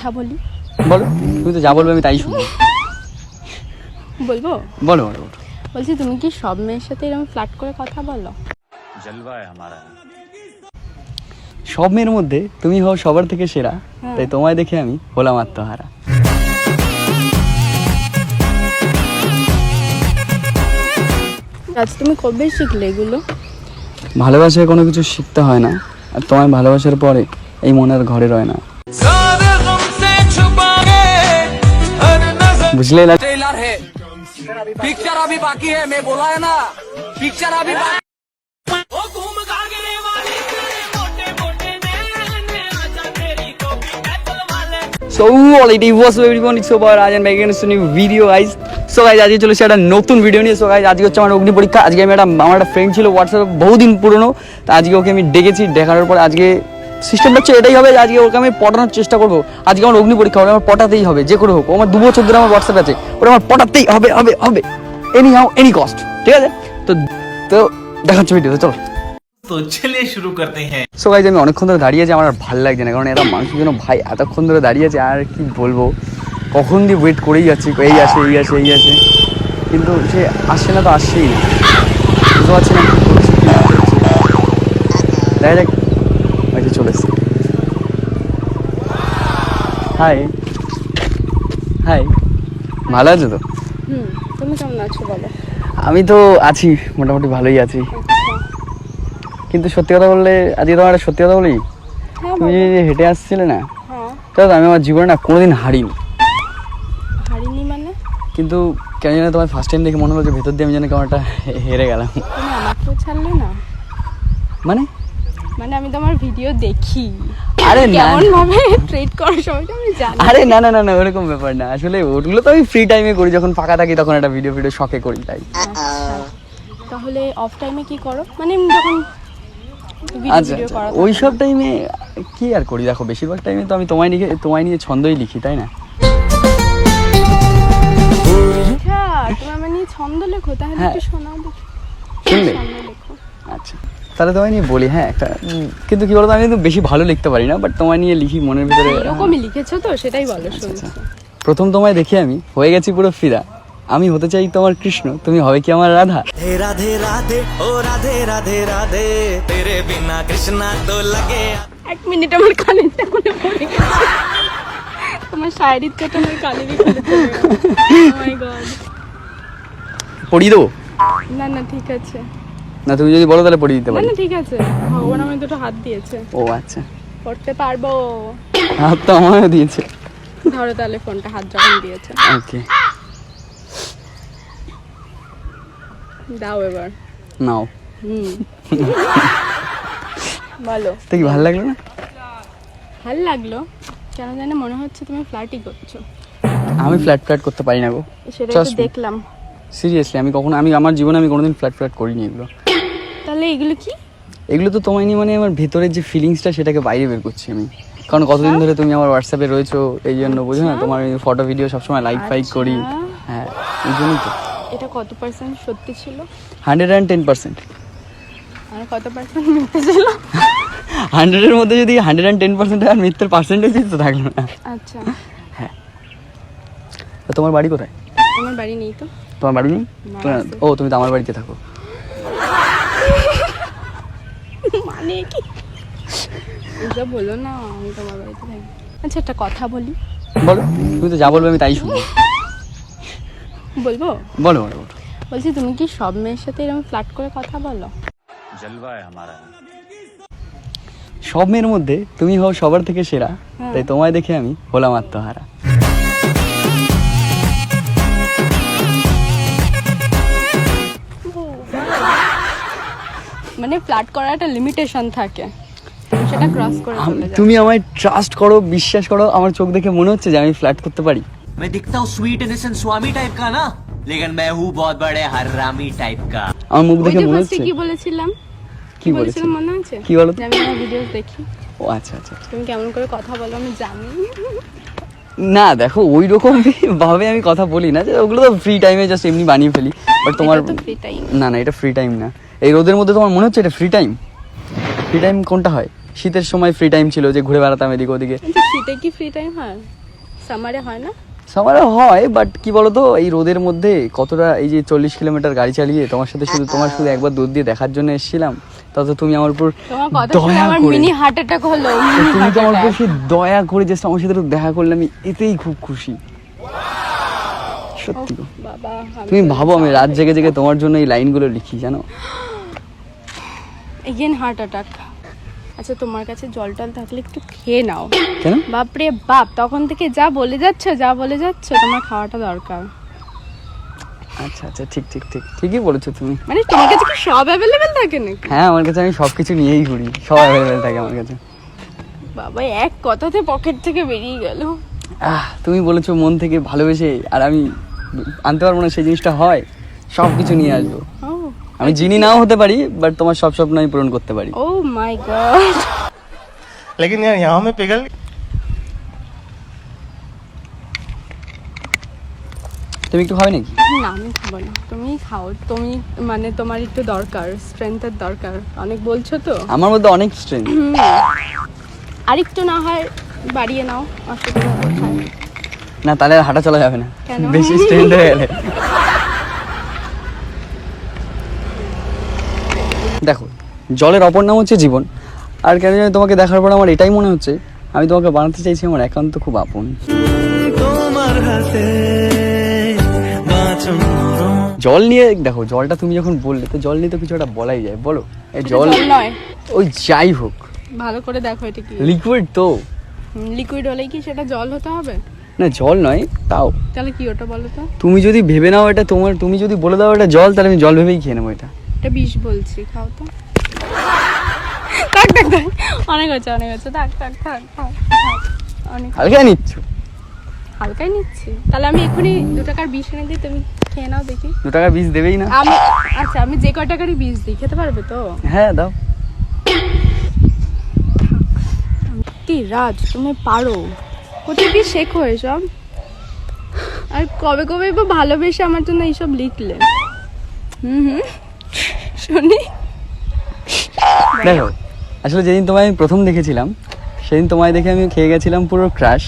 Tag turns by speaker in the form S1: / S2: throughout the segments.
S1: কথা বলি।
S2: বলো, তুমি তো যা বলবে আমি তাই শুনবো।
S1: বলবো?
S2: বলো বলো বলো।
S1: বলছি তুমি কি সব মেয়ের সাথে এরকম ফ্লার্ট করে কথা বলো?
S3: जलवा है हमारा।
S2: সব মেয়ের মধ্যে তুমি হও সবার থেকে সেরা,
S1: হ্যাঁ।
S2: তাই তোমায় দেখে আমি হলাম আত্মহারা।
S1: আজ তুমি কবে শিখলে এগুলো?
S2: ভালোবাসায় কোনো কিছু শিখতে হয় না, আর তোমায় ভালোবাসার পরে এই মনের ঘরে রয় না। বুঝলে না?
S4: ट्रेलर है, पिक्चर अभी बाकी है, मैं बोला है ना, पिक्चर अभी
S2: So already was everyone, it's over আজ and again a new video guys. So guys আজকে চলে এসেছি একটা নতুন ভিডিও নিয়ে। So guys আজকে হচ্ছে আমার অগ্নি পরীক্ষা। আজকে আমি আমার একটা ফ্রেন্ড ছিল হোয়াটসঅ্যাপে বহুদিন পুরনো, তা আজকে ওকে আমি ডেকেছি। দেখানোর পর আজকে সিস্টেমটা হচ্ছে এটাই হবে, আজকে ওকে আমি পটানোর চেষ্টা করবো। আজকে আমার অগ্নি পরীক্ষা, ওটা আমার পটাতেই হবে যে করে হোক। ও আমার 2 বছর ধরে আমার হোয়াটসঅ্যাপে আছে, ওটা আমার পটাতেই হবে হবে হবে, এনি হাউ এনি কস্ট, ঠিক আছে? তো তো দেখাচ্ছি ভিডিওতে, চলো।
S5: तो चलिए शुरू करते हैं।
S2: সো গাইজ আমি অনেকক্ষণ ধরে দাঁড়িয়ে আছি, আমার আর ভালো লাগছে না, কারণ এরা মানুষের জন্য ভাই এতক্ষণ ধরে দাঁড়িয়ে আছে, আর কি বলবো, কখন দিয়ে ওয়েট করেই যাচ্ছি, এই আসে এই আসে এই আসে, কিন্তু সে আসছে না, তো আসছেই না, বুঝতে পারছি না কি করছি কি না করছি। দেখা যাক, হয়তো চলে এসছে। হাই হাই, ভালো আছো তো?
S1: তুমি কেমন আছো বলো?
S2: আমি তো আছি, মোটামুটি ভালোই আছি, কিন্তু সত্যি কথা বললে আজকে তোমার একটা সত্যি কথা বলি,
S1: হ্যাঁ
S2: তুমি
S1: বলো।
S2: যে হেঁটে আসছিলে না,
S1: হ্যাঁ।
S2: তো আমি আমার জীবনে না কোনোদিন হারিনি,
S1: হারিনি মানে?
S2: কিন্তু কেন জানি তোমার ফার্স্ট টাইম দেখে মনে হলো যে ভেতর দিয়ে আমি যেন কেমন একটা হেরে গেলাম।
S1: তুমি আমাকেও ছাড়লে না?
S2: মানে
S1: মানে আমি তোমার ভিডিও দেখি,
S2: আরে না
S1: কেমন ভাবে ট্রিট করার সময় আমি জানি।
S2: আরে না না না না ওরকম ব্যাপার না, আসলে ওগুলো তো আমি ফ্রি টাইমে করি, যখন ফাঁকা থাকি তখন একটা ভিডিও শখে করি, তাই।
S1: তাহলে অফ টাইমে কি করো? মানে যখন
S2: আচ্ছা
S1: ভিডিও
S2: আচ্ছা,
S1: করা
S2: ওই সব টাইমে কি আর করি, দেখো বেশিরভাগ টাইমে তো আমি তোমায় নিয়ে ছন্দই লিখি, তাই না?
S1: আচ্ছা, তোমার মানে ছন্দ লেখো, তাহলে
S2: হ্যাঁ।
S1: একটু শোনাও দেখি।
S2: শুনলে?
S1: ছন্দ লেখো।
S2: আচ্ছা তাহলে তোমায় নিয়ে বলি, হ্যাঁ একটা, কিন্তু কি বলতো আমি কিন্তু বেশি ভালো লিখতে পারি না, বাট তোমায় নিয়ে লিখি মনের ভিতরে।
S1: এরকমই লিখেছো তো, সেটাই বলো,
S2: আচ্ছা,
S1: শুনছি।
S2: প্রথম তোমায় দেখে আমি হয়ে গেছি পুরো ফিদা, আমি হতে চাই তোমার কৃষ্ণ, তুমি হবে কি আমার রাধা।
S4: राधे राधे ओ राधे राधे राधे, तेरे बिना कृष्णा तो लगे।
S1: এক মিনিট, আমার কানেরটা খুলে পড়ে গেছে। তোমার শায়রির থেকে আমার কানেরই খুলে পড়ে গেল। Oh my God!
S2: পড়িয়ে দেবো?
S1: না না ঠিক আছে,
S2: না তুমি যদি বলো তাহলে পড়িয়ে দিতে
S1: না
S2: পারি।
S1: না ঠিক আছে, ভগবান আমায় দুটো হাত দিয়েছে,
S2: ও আচ্ছা,
S1: পড়তে পারবো।
S2: হাত তো আমারও দিয়েছে।
S1: ধরো তাহলে ফোনটা, হাত যখন দিয়েছে।
S2: ওকে
S1: দাও এবার।
S2: নাও।
S1: বলো।
S2: তো কি ভালো লাগলো না?
S1: ভালো লাগলো, কেন জানি মনে হচ্ছে তুমি ফ্লার্টই করছো।
S2: আমি ফ্ল্যাট করতে পারি না গো,
S1: সেটাই
S2: Trust
S1: তো
S2: me.
S1: দেখলাম।
S2: সিরিয়াসলি আমি কখনো, আমি আমার জীবনে আমি কোনোদিন ফ্ল্যাট করিনি এগুলো।
S1: তাহলে এগুলো কি?
S2: এগুলো তো তোমায় নিয়ে মানে আমার ভেতরের যে ফিলিংসটা সেটাকে বাইরে বের করছি আমি, কারণ কতদিন ধরে তুমি আমার হোয়াটসঅ্যাপে রয়েছো, এই জন্য বুঝো না, তোমার ফটো ভিডিও সবসময় লাইক ফাইক করি, হ্যাঁ এই জন্যই তো।
S1: এটা কত পার্সেন্ট সত্যি ছিল
S2: 110%।
S1: আর কত পার্সেন্ট মিথ্যে ছিল?
S2: 100-এর মধ্যে যদি 110% আর মিথ্যের পার্সেন্টেজ তো থাকলো না।
S1: আচ্ছা,
S2: হ্যাঁ, তো তোমার বাড়ি কোথায়?
S1: আমার বাড়ি নেই তো।
S2: তোমার বাড়ি নেই?
S1: না, আছে।
S2: ও তুমি তো আমার বাড়িতে থাকো।
S1: মানে কি এসব বলো না, আমি তোমার বাড়িতে থাকি। আচ্ছা একটা কথা বলি।
S2: বলো, তুমি তো যা বলবে আমি তাই শুনবো।
S1: বলবো?
S2: বলো বলো বলো।
S1: বলছি তুমি কি সব মেয়ের সাথে এরকম ফ্লার্ট করে কথা বলো?
S3: जलवा है हमारा।
S2: সব মেয়ের মধ্যে তুমি হও সবার থেকে সেরা,
S1: হ্যাঁ।
S2: তাই তোমায় দেখে আমি হলাম আত্মহারা।
S1: মানে ফ্লার্ট করার একটা লিমিটেশন থাকে, তুমি সেটা ক্রস করে চলে যাও।
S2: তুমি আমায় ট্রাস্ট করো, বিশ্বাস করো, আমার চোখ দেখে মনে হচ্ছে যে আমি ফ্ল্যাট করতে পারি।
S4: मैं दिखता हूँ स्वीट इनोसेंट स्वामी टाइप का ना, लेकिन मैं हूँ बहुत बड़े हरामी टाइप का।
S2: আমার মুখ
S1: ওই
S2: দেখে
S1: যে
S2: মনে
S1: ফার্স্টে
S2: হচ্ছে।
S1: কি বলেছিলাম?
S2: কি বলেছিলাম?
S1: মনে আছে?
S2: কি বলো তো?
S1: যে আমি তোমার ভিডিওস দেখি,
S2: ও আচ্ছা আচ্ছা আচ্ছা।
S1: তুমি কেমন করে কথা বলো আমি জানি।
S2: না দেখো ওই রকম ভাবে আমি কথা বলি না, যে ওগুলো তো ফ্রি টাইমে জাস্ট এমনি বানিয়ে ফেলি, বাট তোমার
S1: এটা তো free time।
S2: না না এটা ফ্রি টাইম না, এই রোদের মধ্যে তোমার মনে হচ্ছে এটা ফ্রি টাইম? ফ্রি টাইম কোনটা হয়? শীতের সময় ফ্রি টাইম ছিল যে ঘুরে বেড়াতাম এদিকে ওদিকে।
S1: কিন্তু শীতে কি ফ্রি টাইম হয়? সামারে হয় না?
S2: সামারে হয়, বাট কি বলতো এই রোদের মধ্যে কতটা, এই যে 40 কিলোমিটার গাড়ি চালিয়ে তোমার সাথে তোমার শুধু একবার দূর দিয়ে দেখার জন্য এসেছিলাম, তত তুমি আমার উপর
S1: তোমার কথা শুনে
S2: দয়া
S1: আমার
S2: করে,
S1: মিনি হার্ট অ্যাটাক হলো।
S2: তুমি তো আমার উপর সেই দয়া করে জাস্ট আমার সাথে একটু দেখা করলে আমি এতেই খুব খুশি, সত্যি গো।
S1: বাবা
S2: তুমি ভাবো আমি রাত জেগে জেগে তোমার জন্য এই লাইনগুলো লিখি, জানো?
S1: Again heart attack. আচ্ছা তোমার কাছে জল টল থাকলে একটু খেয়ে নাও।
S2: কেন?
S1: বাপরে বাপ, তখন থেকে যা বলে যাচ্ছ তোমার খাওয়াটা দরকার।
S2: আচ্ছা আচ্ছা, ঠিক ঠিক ঠিক ঠিকই বলেছো তুমি।
S1: মানে তোমার কাছে কি সব অ্যাভেলেবেল থাকে নাকি?
S2: হ্যাঁ, আমার কাছে আমি সবকিছু নিয়েই ঘুরি, সব অ্যাভেলেবেল থাকে আমার কাছে।
S1: বাবা এক কথাতে পকেট থেকে বেরিয়ে গেল।
S2: তুমি বলেছো মন থেকে ভালোবেসে, আর আমি আনতে পারবো না সেই জিনিসটা হয়, সব কিছু নিয়ে আসবো। আমি জিনি নাও হতে পারি, বাট তোমার সব স্বপ্ন আমি পূরণ করতে পারি।
S1: ও মাই গড।
S6: लेकिन यार यहाँ में पिघल
S2: তুমি একটু খাবে নাকি?
S1: না আমি খাবো না, তুমি খাও। তুমি মানে তোমার একটু দরকার, স্ট্রেংথের দরকার অনেক বলছো তো।
S2: আমার মধ্যে অনেক স্ট্রেংথ।
S1: আরেকটু না হয় বাড়িয়ে নাও, অসুবিধা কোথায়?
S2: না, তাহলে আর হাঁটা চলা যাবে না,
S1: কেন?
S2: বেশি স্ট্রেংথ হয়ে গেলে। দেখো, জলের অপর নাম হচ্ছে জীবন, আর কেন জানি তোমাকে দেখার পর আমার এটাই মনে হচ্ছে আমি তোমাকে বানাতে চাইছি আমার একান্ত খুব আপন।
S4: তোমার হাতে বাঁচন
S2: জল নিয়ে দেখো, জলটা তুমি যখন বললে তো জল নিয়ে তো কিছু একটা বলাই যায়, বলো। এই
S1: এটা
S2: জল
S1: জল নয়,
S2: ওই যাই হোক,
S1: ভালো করে দেখো এটা কি
S2: লিকুইড তো।
S1: লিকুইড হলেই কি সেটা জল হতে হবে?
S2: না, জল নয় তাও।
S1: তাহলে কি ওটা বলো তো?
S2: তুমি যদি ভেবে নাও এটা তোমার, তুমি যদি বলে দাও এটা জল, তাহলে আমি জল ভেবেই খেয়ে নেবো এটা।
S1: এটা বিষ বলছি, খাও তো। থাক থাক থাক, অনেক হচ্ছে থাক থাক থাক থাক থাক, অনেক
S2: হালকা নিচ্ছ?
S1: হালকাই নিচ্ছি। তাহলে আমি এক্ষুনি 2 টাকার বিষ এনে দিই, তুমি খেয়ে নাও দেখি।
S2: 2 টাকা বীজ দেবেই না?
S1: আমি আচ্ছা, আমি যে কয় টাকারই বিষ দিই খেতে পারবে তো?
S2: হ্যাঁ দাও।
S1: কি রাজ, তুমি পারো, কোথায় কি শেখো এসব? আর কবে কবে বা ভালোবেসে আমার জন্য এইসব লিখলে? শুনি।
S2: দেখো, আসলে যেদিন তোমায় আমি প্রথম দেখেছিলাম সেদিন তোমায় দেখে আমি খেয়ে গেছিলাম পুরো ক্রাশ,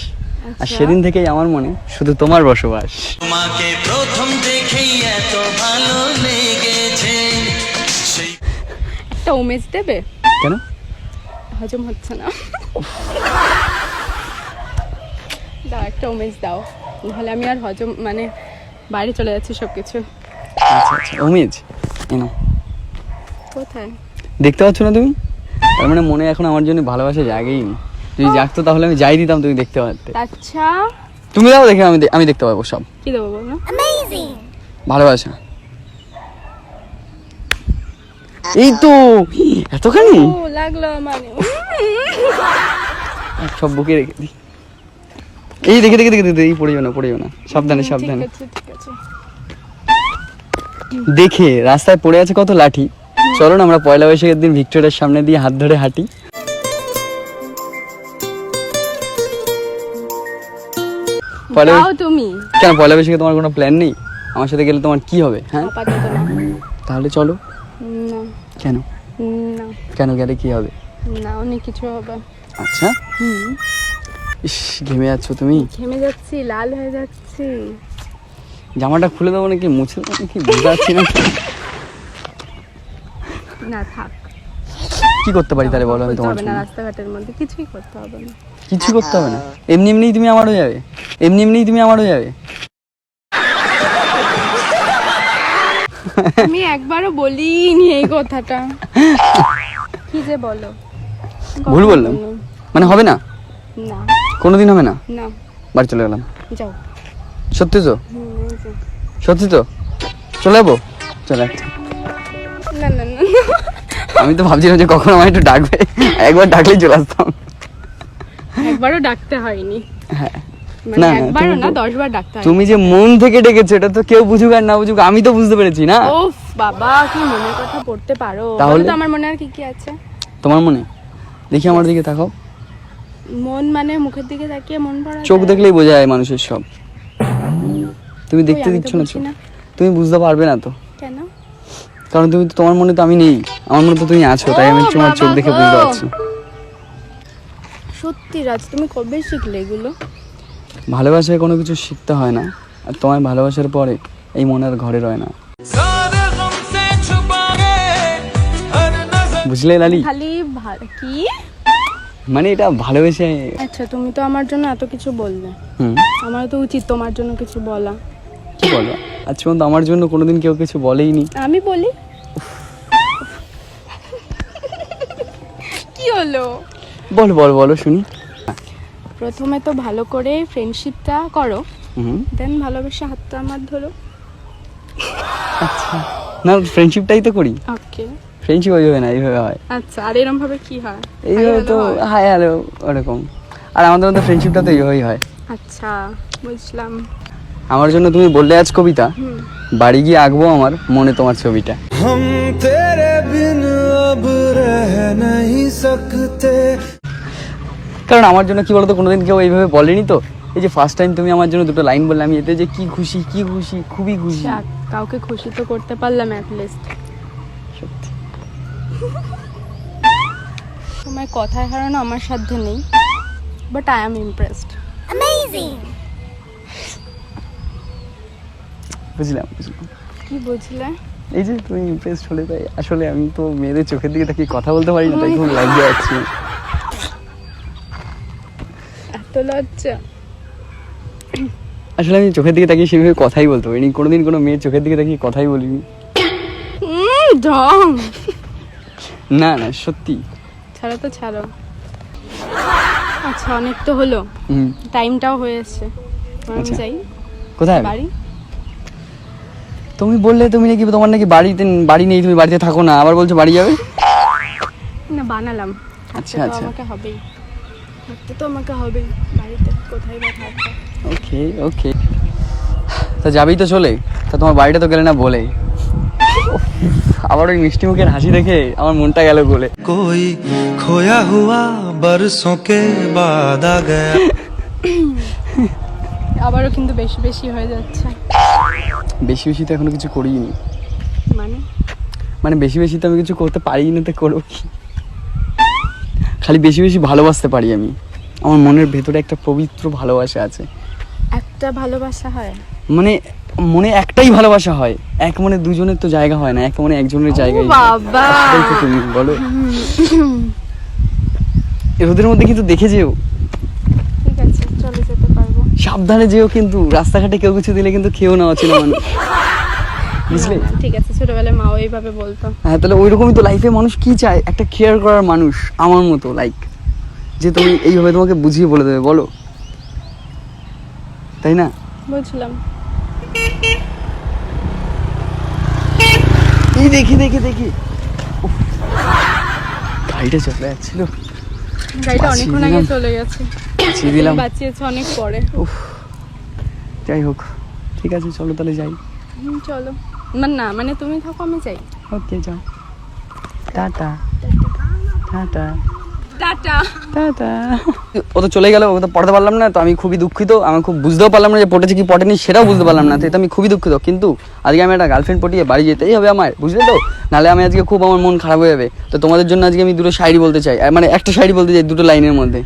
S2: আর সেদিন থেকেই আমার মনে শুধু তোমার বসবাস।
S4: তোমাকে প্রথম দেখেই এত ভালো লেগেছে সেই
S1: একটা উমেশ দেবে?
S2: কেন?
S1: হজম হচ্ছে না। দাও একটা উমেশ দাও, নাহলে আমি আর হজম মানে বাইরে চলে যাচ্ছে সবকিছু।
S2: আচ্ছা আচ্ছা, অমিজ এনো।
S1: কোথায়?
S2: দেখতে পাচ্ছ না তুমি? তার মানে মনে এখন আমার জন্য ভালোবাসা জাগেই নি। যদি জাগতো তাহলে আমি যাই দিতাম, তুমি দেখতে পারতে।
S1: আচ্ছা
S2: তুমি দাও দেখে আমি দেখতে পাবো সব।
S1: কি দেবো বলো?
S2: ভালোবাসা। এই তো এতখানি
S1: ও লাগলো মানে।
S2: সব বুকে রেখে দিই। এই দেখে দেখে দেখে দেখে এই পড়ে যাও না, সাবধানে সাবধানে।
S1: ঠিক আছে।
S2: দেখে রাস্তায় পড়ে আছে কত লাঠি, চলো না আমরা পয়লা বৈশাখের দিন ভিক্টোরিয়ার সামনে দিয়ে হাত ধরে হাঁটি।
S1: যাও তুমি।
S2: কেন পয়লা বৈশাখে তোমার কোনো প্ল্যান নেই? আমার সাথে গেলে তোমার কি হবে? হ্যাঁ
S1: আপাতত না।
S2: তাহলে চলো।
S1: না
S2: কেন?
S1: না
S2: কেন গেলে কি হবে?
S1: না, অনেক কিছু হবে।
S2: আচ্ছা, ইস ঘেমে যাচ্ছ তুমি।
S1: ঘেমে যাচ্ছি, লাল হয়ে যাচ্ছি।
S2: জামাটা খুলে দেবো নাকি মুছে দেবো নাকি বুঝতে পারছি না।
S1: না থাক।
S2: কি করতে পারি তাহলে বলো আমি
S1: করতে
S2: তোমার
S1: হবে না,
S2: জন্য?
S1: রাস্তাঘাটের মধ্যে কিছুই করতে হবে না।
S2: কিছু করতে হবে না, এমনি এমনিই তুমি আমার হয়ে যাবে, এমনি এমনিই তুমি আমার হয়ে যাবে।
S1: আমি একবারও বলিনি এই কথাটা। কি যে বলো?
S2: ভুল বললাম? মানে হবে না?
S1: না
S2: কোনোদিন হবে না?
S1: না,
S2: বাড়ি চলে গেলাম।
S1: যাও।
S2: সত্যি তো?
S1: এই যে।
S2: সত্যি তো? চলে যাবো? চলে যাচ্ছি।
S1: না না না,
S2: আমি তো ভাবছিলাম যে কখন আমার একটু ডাকবে, একবার ডাকলেই চলে আসতাম।
S1: একবারও ডাকতে হয়নি।
S2: হ্যাঁ,
S1: মানে
S2: না, না,
S1: একবারও
S2: তুমি
S1: না,
S2: তো-
S1: 10 বার ডাকতে হয়।
S2: তুমি যে মন থেকে ডেকেছো এটা তো কেউ বুঝুক আর না বুঝুক আমি তো বুঝতে পেরেছি না।
S1: ওফ বাবা, কি মনের কথা পড়তে পারো?
S2: তাহলে?
S1: বলো তো আমার মনে আর কি কি আছে?
S2: তোমার মনে দেখি আমার দিকে তাকাও।
S1: মন মানে মুখের দিকে তাকিয়ে মন পড়া
S2: চোখ
S1: যায়?
S2: দেখলেই বোঝা যায় মানুষের সব। তুমি
S1: কই,
S2: দেখতে
S1: আমি তো
S2: দিচ্ছ না
S1: বুঝি
S2: চোখ,
S1: না।
S2: তুমি বুঝতে পারবে না তো,
S1: কেন?
S2: কারণ তুমি তো, তোমার মনে তো আমি নেই, আমার মনে তো তুমি আছো, তাই আমি
S1: ও
S2: তোমার চোখ
S1: বাবা
S2: দেখে
S1: গো।
S2: বুঝতে পারছি।
S1: সত্যি রাজ, তুমি কবে শিখলে এগুলো?
S2: ভালোবাসায় কোনো কিছু শিখতে হয় না, আর তোমায় ভালোবাসার পরে এই মনে আর ঘরে রয় না। বুঝলে লালি?
S1: খালি কি
S2: মানে এটা ভালোবেসে।
S1: আচ্ছা, তুমি তো আমার জন্য এত কিছু বললে, আমার তো উচিত তোমার জন্য কিছু বলা।
S2: কি বলো? আজ পর্যন্ত আমার জন্য কোনোদিন কেউ কিছু বলেইনি।
S1: আমি বলি? কি হলো?
S2: বল বল বলো শুনি।
S1: প্রথমে তো ভালো করে ফ্রেন্ডশিপটা করো,
S2: হুম,
S1: দেন ভালোবেসে হাতটা আমার ধরো।
S2: আচ্ছা, না ফ্রেন্ডশিপটাই তো করি।
S1: ওকে,
S2: ফ্রেন্ডশিপ ওইভাবে না, এইভাবে হয়।
S1: আচ্ছা, আর এরকম ভাবে কি হয়?
S2: এইভাবে তো হাই হ্যালো ওরকম। আর আমাদের মধ্যে ফ্রেন্ডশিপটা তো এইভাবেই হয়।
S1: আচ্ছা, বুঝলাম।
S2: আমার জন্য তুমি বললে আজ কবিতা, বাড়ি গিয়ে আঁকবো আমার মনে তোমার ছবিটা।
S4: हम तेरे बिन अब रह नहीं सकते।
S2: কারণ আমার জন্য কি বলতো কোনোদিন কেউ এইভাবে বলেনি তো। এই যে ফার্স্ট টাইম তুমি আমার জন্য দুটো লাইন বললে, আমি এতে যে কি খুশি, কি খুশি, খুবই খুশি।
S1: যাক, কাউকে খুশি তো করতে পারলাম অ্যাট লিস্ট।
S2: সত্যি
S1: তোমার কথায় হারানো আমার সাধ্যে নেই, বাট আই অ্যাম ইমপ্রেসড।
S2: বুঝলাম বুঝলাম।
S1: কি বুঝলে?
S2: এই যে তুমি ইমপ্রেসড হলে, তাই আসলে আমি তো মেয়েদের চোখের দিকে তাকিয়ে কথা বলতে পারি না, তাই খুব লজ্জা যাচ্ছে।
S1: এত লজ্জা?
S2: আসলে আমি চোখের দিকে তাকিয়ে সেভাবে কথাই বলতে পারিনি, কোনোদিন কোনো মেয়ের চোখের দিকে তাকিয়ে কথাই বলিনি।
S1: ঢং।
S2: না না সত্যি।
S1: ছাড়ো তো ছাড়ো। আচ্ছা, অনেক তো হলো, টাইমটাও হয়ে এসছে, আমি
S2: আচ্ছা।
S1: যাই।
S2: কোথায়
S1: বাড়ি?
S2: তুমি বললে তুমি নাকি তোমার নাকি বাড়ি নেই, তুমি বাড়িতে থাকো না, আবার বলছো বাড়ি যাবে।
S1: না, বানালাম।
S2: আচ্ছা
S1: তো
S2: আচ্ছা,
S1: আমাকে হবেই, থাকতে তো আমাকে হবেই বাড়িতে, কোথায় বা থাকবো।
S2: ওকে ওকে। তা যাবেই তো চলে, তা তোমার বাড়িটা তো গেলে না বলে। আবার ওই মিষ্টি মুখের হাসি দেখে আমার মনটা গেল গলে।
S4: कोई खोया हुआ बरसों के बाद आ गया।
S1: আবারও কিন্তু বেশি বেশি হয়ে যাচ্ছে।
S2: বেশি বেশি তো এখনো কিছু করিনি,
S1: মানে
S2: মানে বেশি বেশি তো আমি কিছু করতে পারি না, তো করবো কি? খালি বেশি বেশি ভালোবাসতে পারি আমি। আমার মনের ভেতরে একটা পবিত্র ভালোবাসা আছে।
S1: একটা ভালোবাসা হয়?
S2: মানে মনে একটাই ভালোবাসা হয়, এক মনে দুজনের তো জায়গা হয় না, এক মনে একজনের জায়গায়।
S1: বাবা,
S2: সেটাই তো তুমি বলো। এদের মধ্যে কিন্তু দেখে যেও,
S1: ঠিক আছে, চলে যেতে পারবো।
S2: সাবধানে যেও কিন্তু, রাস্তাঘাটে কেউ কিছু দিলে কিন্তু খেয়েও না অচেনা মানুষ, বুঝলে?
S1: না, ঠিক আছে, ছোটবেলায় মাও এইভাবে বলতো।
S2: হ্যাঁ, তাহলে ওইরকমই তো লাইফে মানুষ কি চায়, একটা কেয়ার করার মানুষ আমার মতো, লাইক যে তুমি এইভাবে তোমাকে বুঝিয়ে বলে দেবে, বলো তাই না?
S1: বুঝলাম।
S2: এই দেখি দেখি দেখি, উফ, গাড়িটা চলে যাচ্ছিল,
S1: গাড়িটা অনেকক্ষণ আগে
S2: দিলাম।
S1: চলে গেছে,
S2: বাঁচিয়ে দিলাম।
S1: বাঁচিয়েছে অনেক পরে।
S2: উফ, যাই হোক, ঠিক আছে চলো তাহলে যাই।
S1: চলো। না মানে তুমি থাকো, আমি যাই।
S2: ওকে যাও, টাটা টাটা
S1: টাটা।
S2: টাটা। ও তো চলে গেল, ও তো পড়তে পারলাম না, তো আমি খুবই দুঃখিত। আমি খুব বুঝতেও পারলাম না যে পটেছে কি পটেনি, সেটাও বুঝতে পারলাম না, তো এটা আমি খুবই দুঃখিত। কিন্তু আজকে আমি একটা গার্লফ্রেন্ড পটিয়ে বাড়ি যেতেই হবে আমার, বুঝলে তো? নাহলে আমি আজকে খুব আমার মন খারাপ হয়ে যাবে। তো তোমাদের জন্য আজকে আমি দুটো শায়রি বলতে চাই, মানে একটা শায়রি বলতে চাই দুটো লাইনের মধ্যে।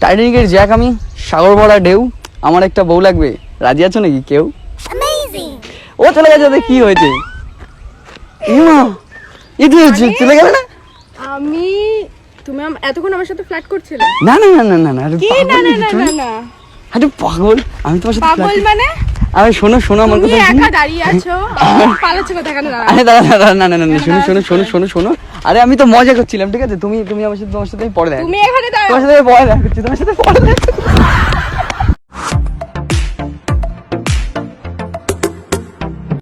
S2: টাইটানিকের জ্যাক আমি, সাগর ভরা ঢেউ, আমার একটা বউ লাগবে, রাজি আছো নাকি কেউ? ও চলে গেছে, ওদের কি হয়েছে? চলে গেল না?
S1: আমি তুমি এতক্ষণ আমার সাথে ফ্ল্যাট করছিলে?
S2: না না না না না না, আরে
S1: কি?
S2: পাগল
S1: না না
S2: নাকি
S1: না
S2: তুমি?
S1: না না,
S2: আরে পাগল, আমি তোমার সাথে
S1: পাগল
S2: flirt-
S1: মানে?
S2: আরে শোনো শোনো আমার
S1: তুমি
S2: কথা শোনো।
S1: একা দাঁড়িয়ে আছো, পালাচ্ছ কোথায়? কেন দাঁড়াও?
S2: আরে দাঁড়া দাঁড়া, না না না না, শোনো শোনো শোনো শোনো শোনো। আরে আমি তো মজা করছিলাম, ঠিক আছে? তুমি তুমি আমার সাথে, তোমার সাথে আমি পরে দেখা
S1: তুমি এখানে দাঁড়াও।
S2: তোমার সাথে আমি পরে দেখা করছি, তোমার সাথে পরে দেখা করছি।